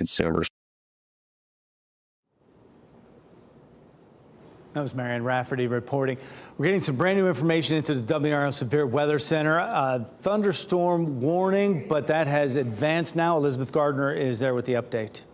consumers. That was Marianne Rafferty reporting. We're getting some brand new information into the WRAL Severe Weather Center. Thunderstorm warning, but that has advanced now. Elizabeth Gardner is there with the update.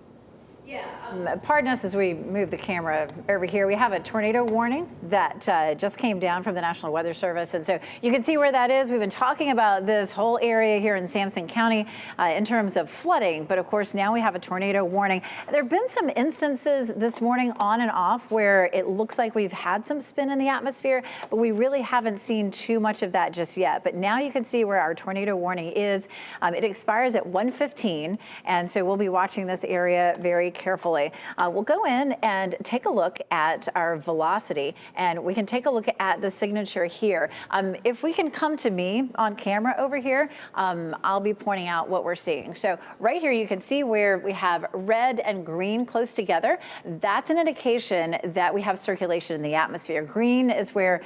Yeah, pardon us as we move the camera over here. We have a tornado warning that just came down from the National Weather Service. And so you can see where that is. We've been talking about this whole area here in Sampson County in terms of flooding. But of course, now we have a tornado warning. There have been some instances this morning on and off where it looks like we've had some spin in the atmosphere, but we really haven't seen too much of that just yet. But now you can see where our tornado warning is. It expires at 1:15. And so we'll be watching this area very carefully. We'll go in and take a look at our velocity, and we can take a look at the signature here. If we can come to me on camera over here, I'll be pointing out what we're seeing. So right here, you can see where we have red and green close together. That's an indication that we have circulation in the atmosphere. Green is where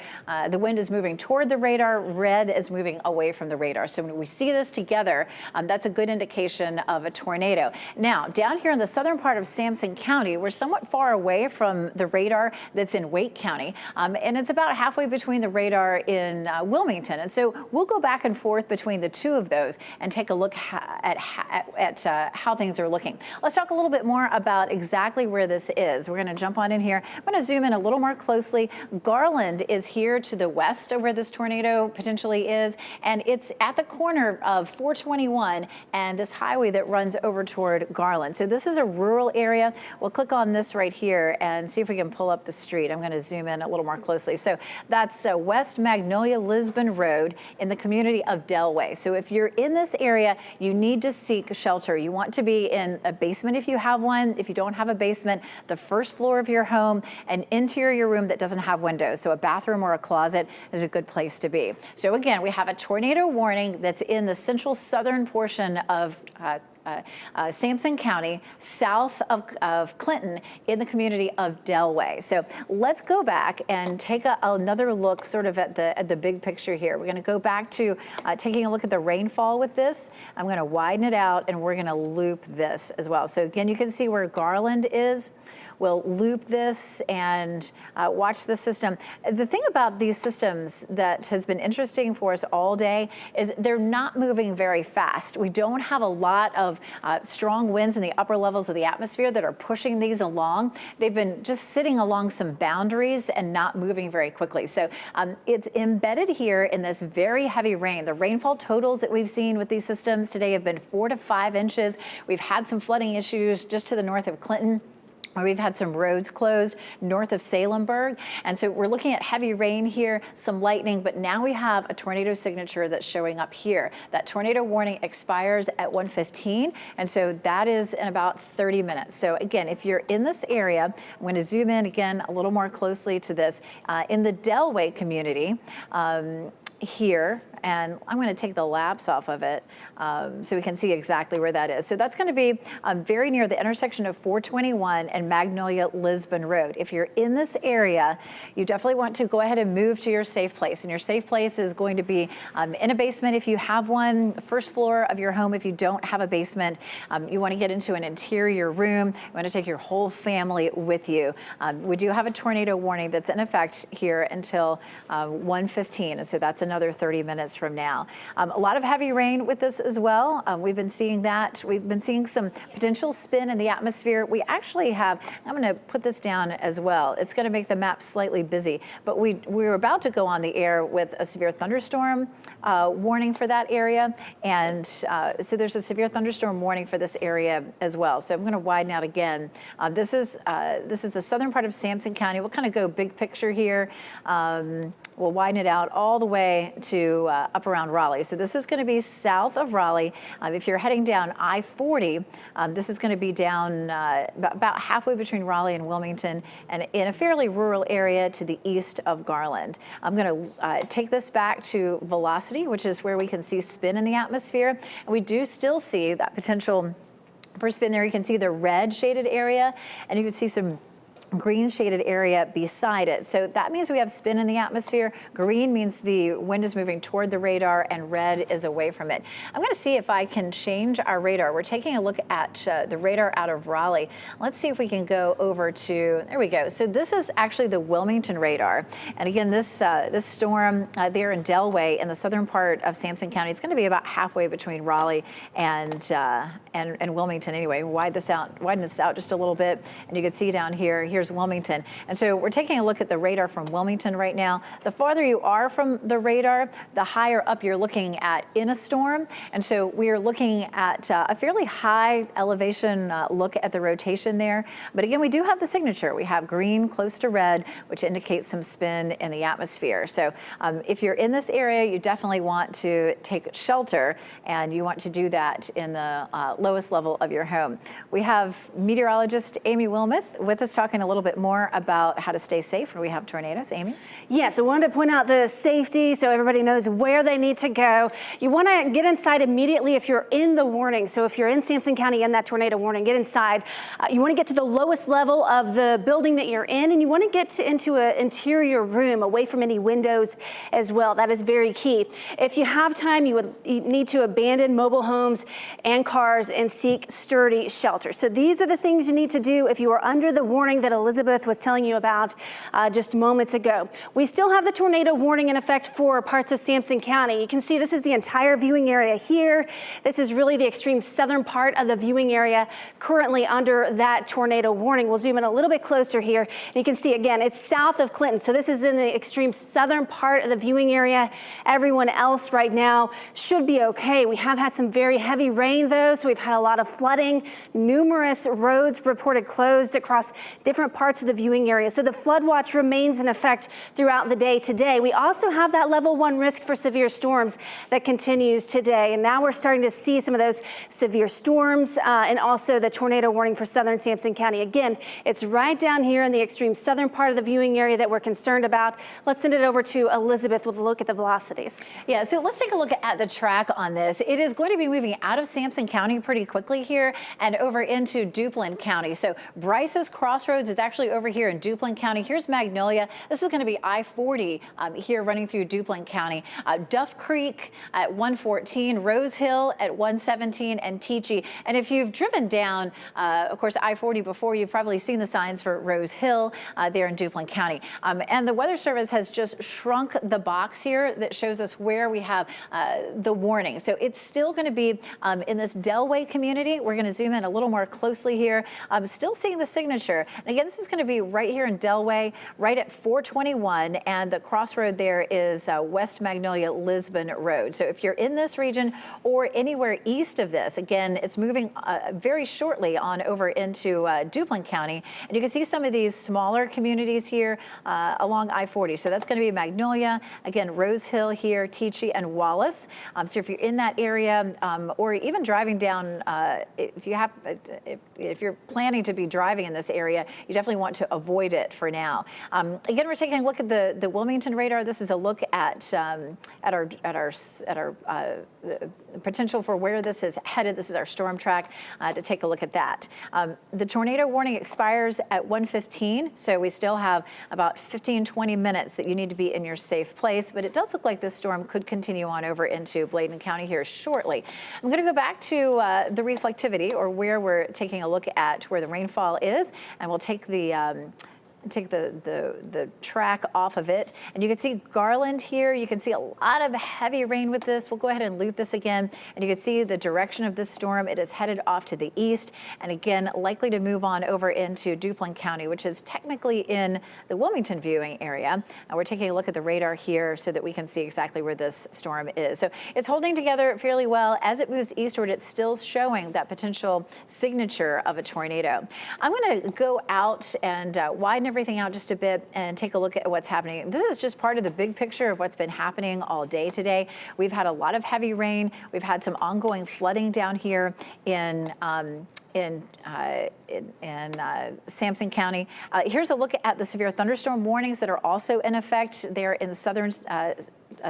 the wind is moving toward the radar. Red is moving away from the radar. So when we see this together, that's a good indication of a tornado. Now, down here in the southern part of Sampson County, we're somewhat far away from the radar that's in Wake County, and it's about halfway between the radar in Wilmington. And so we'll go back and forth between the two of those and take a look at how things are looking. Let's talk a little bit more about exactly where this is. We're going to jump on in here. I'm going to zoom in a little more closely. Garland is here to the west of where this tornado potentially is, and it's at the corner of 421 and this highway that runs over toward Garland. So this is a rural area. We'll click on this right here and see if we can pull up the street. I'm going to zoom in a little more closely. So that's West Magnolia Lisbon Road in the community of Delway. So if you're in this area, you need to seek shelter. You want to be in a basement if you have one. If you don't have a basement, the first floor of your home, an interior room that doesn't have windows. So a bathroom or a closet is a good place to be. So again, we have a tornado warning that's in the central southern portion of Sampson County, south of Clinton, in the community of Delway. So let's go back and take another look sort of at the big picture here. We're going to go back to taking a look at the rainfall with this. I'm going to widen it out and we're going to loop this as well. So again, you can see where Garland is. We'll loop this and watch the system. The thing about these systems that has been interesting for us all day is they're not moving very fast. We don't have a lot of strong winds in the upper levels of the atmosphere that are pushing these along. They've been just sitting along some boundaries and not moving very quickly. So it's embedded here in this very heavy rain. The rainfall totals that we've seen with these systems today have been 4 to 5 inches. We've had some flooding issues just to the north of Clinton, where we've had some roads closed north of Salemburg. And so we're looking at heavy rain here, some lightning, but now we have a tornado signature that's showing up here. That tornado warning expires at 1:15, and so that is in about 30 minutes. So again, if you're in this area, I'm going to zoom in again a little more closely to this. In the Delway community, here, and I'm going to take the laps off of it so we can see exactly where that is. So that's going to be very near the intersection of 421 and Magnolia Lisbon Road. If you're in this area, you definitely want to go ahead and move to your safe place. And your safe place is going to be in a basement if you have one, the first floor of your home if you don't have a basement. You want to get into an interior room. You want to take your whole family with you. We do have a tornado warning that's in effect here until 1:15, and so that's another 30 minutes from now. A lot of heavy rain with this as well. We've been seeing that. We've been seeing some potential spin in the atmosphere. We actually have, I'm going to put this down as well. It's going to make the map slightly busy, but we're about to go on the air with a severe thunderstorm warning for that area. And so there's a severe thunderstorm warning for this area as well. So I'm going to widen out again. This is the southern part of Sampson County. We'll kind of go big picture here. We'll widen it out all the way to up around Raleigh. So this is going to be south of Raleigh. If you're heading down I-40, this is going to be down about halfway between Raleigh and Wilmington, and in a fairly rural area to the east of Garland. I'm going to take this back to velocity, which is where we can see spin in the atmosphere. And we do still see that potential for spin there. You can see the red shaded area, and you can see some green shaded area beside it. So that means we have spin in the atmosphere. Green means the wind is moving toward the radar, and red is away from it. I'm going to see if I can change our radar. We're taking a look at the radar out of Raleigh. Let's see if we can go over to, there we go. So this is actually the Wilmington radar. And again, this storm there in Delway in the southern part of Sampson County, it's going to be about halfway between Raleigh and Wilmington anyway. Widen this out just a little bit, and you can see down here, here's Wilmington. And so we're taking a look at the radar from Wilmington right now. The farther you are from the radar, the higher up you're looking at in a storm. And so we are looking at a fairly high elevation look at the rotation there. But again, we do have the signature. We have green close to red, which indicates some spin in the atmosphere. So if you're in this area, you definitely want to take shelter, and you want to do that in the lowest level of your home. We have meteorologist Amy Wilmoth with us talking a little bit more about how to stay safe when we have tornadoes. Amy? Yes, I wanted to point out the safety so everybody knows where they need to go. You want to get inside immediately if you're in the warning. So if you're in Sampson County in that tornado warning, get inside. You want to get to the lowest level of the building that you're in, and you want to get into an interior room away from any windows as well. That is very key. If you have time, you need to abandon mobile homes and cars and seek sturdy shelter. So these are the things you need to do if you are under the warning that Elizabeth was telling you about just moments ago. We still have the tornado warning in effect for parts of Sampson County. You can see this is the entire viewing area here. This is really the extreme southern part of the viewing area currently under that tornado warning. We'll zoom in a little bit closer here. And you can see again, it's south of Clinton. So this is in the extreme southern part of the viewing area. Everyone else right now should be okay. We have had some very heavy rain though, so we've had a lot of flooding, numerous roads reported closed across different parts of the viewing area. So the flood watch remains in effect throughout the day today. We also have that level 1 risk for severe storms that continues today. And now we're starting to see some of those severe storms and also the tornado warning for southern Sampson County. Again, it's right down here in the extreme southern part of the viewing area that we're concerned about. Let's send it over to Elizabeth with a look at the velocities. Yeah, so let's take a look at the track on this. It is going to be moving out of Sampson County pretty quickly here and over into Duplin County. So Bryce's Crossroads is actually over here in Duplin County. Here's Magnolia. This is going to be I-40 here running through Duplin County. Duff Creek at 114, Rose Hill at 117, and Teachee. And if you've driven down, of course, I-40 before, you've probably seen the signs for Rose Hill there in Duplin County. And the Weather Service has just shrunk the box here that shows us where we have the warning. So it's still going to be in this Delway community. We're going to zoom in a little more closely here. I'm still seeing the signature. And again, this is going to be right here in Delway, right at 421, and the crossroad there is West Magnolia Lisbon Road. So if you're in this region or anywhere east of this, again, it's moving very shortly on over into Duplin County, and you can see some of these smaller communities here along I-40. So that's going to be Magnolia, again, Rose Hill here, Teachee, and Wallace. So if you're in that area, or even driving down, if you're planning to be driving in this area, you definitely want to avoid it for now. Again, we're taking a look at the Wilmington radar. This is a look at our potential for where this is headed. This is our storm track to take a look at that. The tornado warning expires at 1:15, so we still have about 15-20 minutes that you need to be in your safe place, but it does look like this storm could continue on over into Bladen County here shortly. I'm going to go back to the reflectivity, or where we're taking a look at where the rainfall is, and we'll take the track off of it. And you can see Garland here. You can see a lot of heavy rain with this. We'll go ahead and loop this again. And you can see the direction of this storm. It is headed off to the east. And again, likely to move on over into Duplin County, which is technically in the Wilmington viewing area. And we're taking a look at the radar here so that we can see exactly where this storm is. So it's holding together fairly well. As it moves eastward, it's still showing that potential signature of a tornado. I'm going to go out and widen everything out just a bit and take a look at what's happening. This is just part of the big picture of what's been happening all day today. We've had a lot of heavy rain. We've had some ongoing flooding down here in Sampson County. Here's a look at the severe thunderstorm warnings that are also in effect there in southern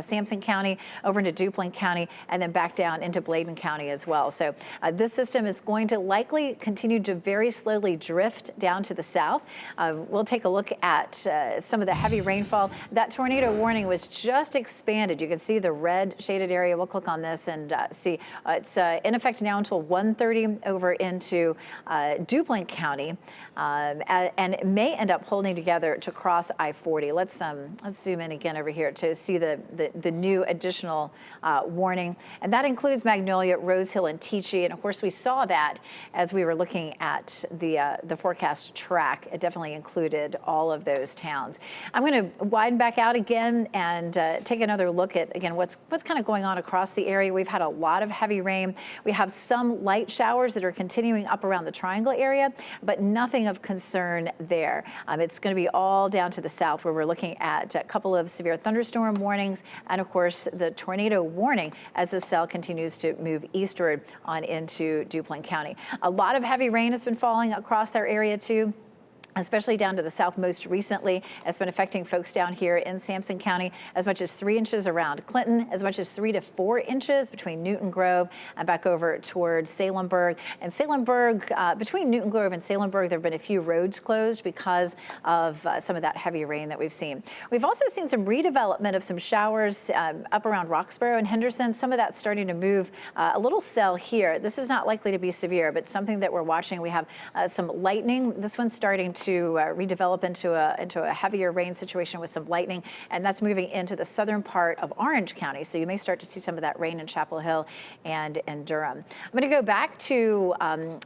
Sampson County, over into Duplin County, and then back down into Bladen County as well. So this system is going to likely continue to very slowly drift down to the south. We'll take a look at some of the heavy rainfall. That tornado warning was just expanded. You can see the red shaded area. We'll click on this and see it's in effect now until 1:30 over into Duplin County, and it may end up holding together to cross I-40. Let's zoom in again over here to see the new additional warning, and that includes Magnolia, Rose Hill, and Teachey. And of course, we saw that as we were looking at the forecast track. It definitely included all of those towns. I'm going to widen back out again and take another look at again what's kind of going on across the area. We've had a lot of heavy rain. We have some light showers that are continuing up around the Triangle area, but nothing of concern there. It's going to be all down to the south where we're looking at a couple of severe thunderstorm warnings and, of course, the tornado warning as the cell continues to move eastward on into Duplin County. A lot of heavy rain has been falling across our area, too, especially down to the south most recently. It's been affecting folks down here in Sampson County, as much as 3 inches around Clinton, as much as 3 to 4 inches between Newton Grove and back over towards Salemburg. And Salemburg, between Newton Grove and Salemburg, there have been a few roads closed because of some of that heavy rain that we've seen. We've also seen some redevelopment of some showers up around Roxborough and Henderson. Some of that's starting to move a little cell here. This is not likely to be severe, but something that we're watching. We have some lightning. This one's starting to redevelop into a heavier rain situation with some lightning, and that's moving into the southern part of Orange County. So you may start to see some of that rain in Chapel Hill and in Durham. I'm going to go back to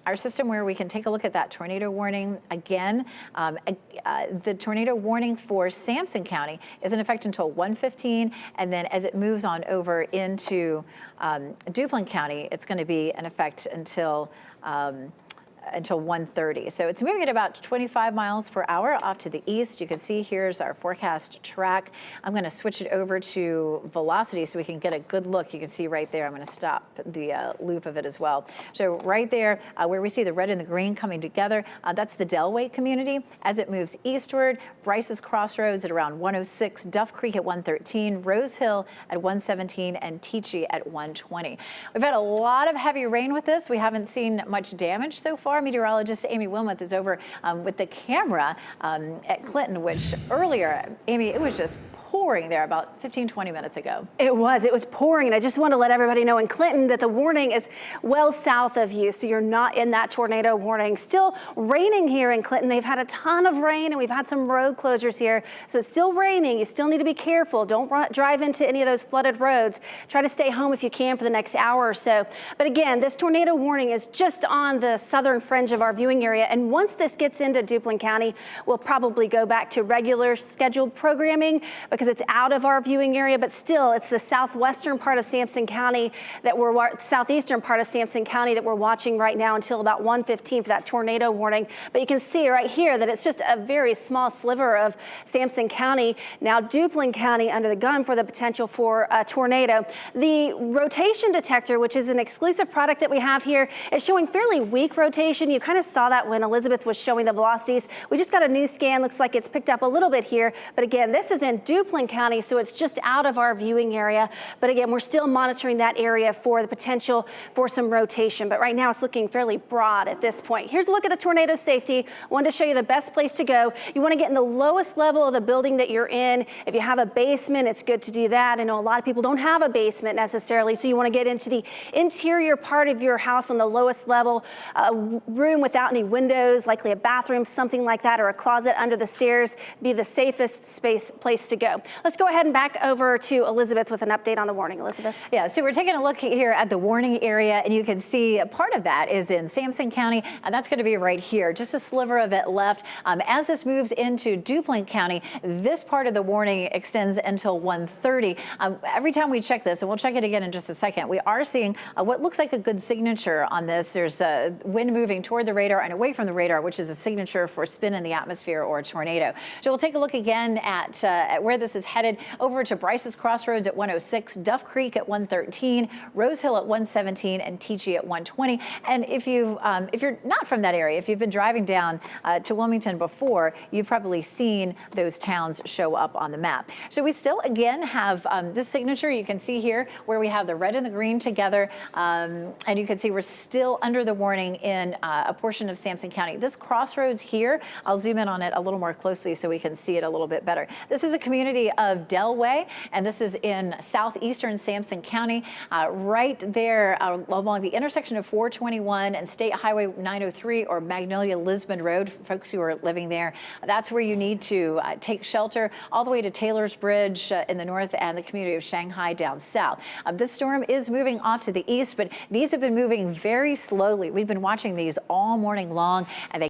our system where we can take a look at that tornado warning again. The tornado warning for Sampson County is in effect until 1:15, and then as it moves on over into Duplin County, it's going to be in effect until 1:30. So it's moving at about 25 miles per hour off to the east. You can see here's our forecast track. I'm going to switch it over to velocity so we can get a good look. You can see right there. I'm going to stop the loop of it as well. So right there where we see the red and the green coming together, that's the Delway community. As it moves eastward, Bryce's Crossroads at around 106, Duff Creek at 113, Rose Hill at 117, and Teachey at 120. We've had a lot of heavy rain with this. We haven't seen much damage so far. Meteorologist Amy Wilmoth is over with the camera at Clinton, which earlier, Amy, it was just pouring there about 15-20 minutes ago. It was pouring, and I just want to let everybody know in Clinton that the warning is well south of you, so you're not in that tornado warning. Still raining here in Clinton. They've had a ton of rain, and we've had some road closures here, so it's still raining. You still need to be careful. Don't drive into any of those flooded roads. Try to stay home if you can for the next hour or so. But again, this tornado warning is just on the southern fringe of our viewing area, and once this gets into Duplin County, we'll probably go back to regular scheduled programming because it's out of our viewing area, but still it's the southwestern part of Sampson County that southeastern part of Sampson County that we're watching right now until about 1:15 for that tornado warning. But you can see right here that it's just a very small sliver of Sampson County. Now Duplin County under the gun for the potential for a tornado. The rotation detector, which is an exclusive product that we have here, is showing fairly weak rotation. You kind of saw that when Elizabeth was showing the velocities. We just got a new scan. Looks like it's picked up a little bit here. But again, this is in Duplin County, so it's just out of our viewing area. But again, we're still monitoring that area for the potential for some rotation. But right now it's looking fairly broad at this point. Here's a look at the tornado safety. I wanted to show you the best place to go. You want to get in the lowest level of the building that you're in. If you have a basement, it's good to do that. I know a lot of people don't have a basement necessarily, so you want to get into the interior part of your house on the lowest level, a room without any windows, likely a bathroom, something like that, or a closet under the stairs, be the safest place to go. Let's go ahead and back over to Elizabeth with an update on the warning. Elizabeth. Yeah, so we're taking a look here at the warning area, and you can see a part of that is in Sampson County, and that's going to be right here, just a sliver of it left. As this moves into Duplin County, this part of the warning extends until 1:30. Every time we check this, and we'll check it again in just a second, we are seeing what looks like a good signature on this. There's wind moving toward the radar and away from the radar, which is a signature for spin in the atmosphere or a tornado. So we'll take a look again at where this is is headed over to Bryce's Crossroads at 106, Duff Creek at 113, Rose Hill at 117, and Teachee at 120. And if you're not from that area, if you've been driving down to Wilmington before, you've probably seen those towns show up on the map. So we still, again, have this signature you can see here where we have the red and the green together. And you can see we're still under the warning in a portion of Sampson County. This crossroads here, I'll zoom in on it a little more closely so we can see it a little bit better. This is a community of Delway, and this is in southeastern Sampson County, right there along the intersection of 421 and State Highway 903 or Magnolia Lisbon Road. Folks who are living there, that's where you need to take shelter, all the way to Taylor's Bridge in the north and the community of Shanghai down south. This storm is moving off to the east, but these have been moving very slowly. We've been watching these all morning long, and they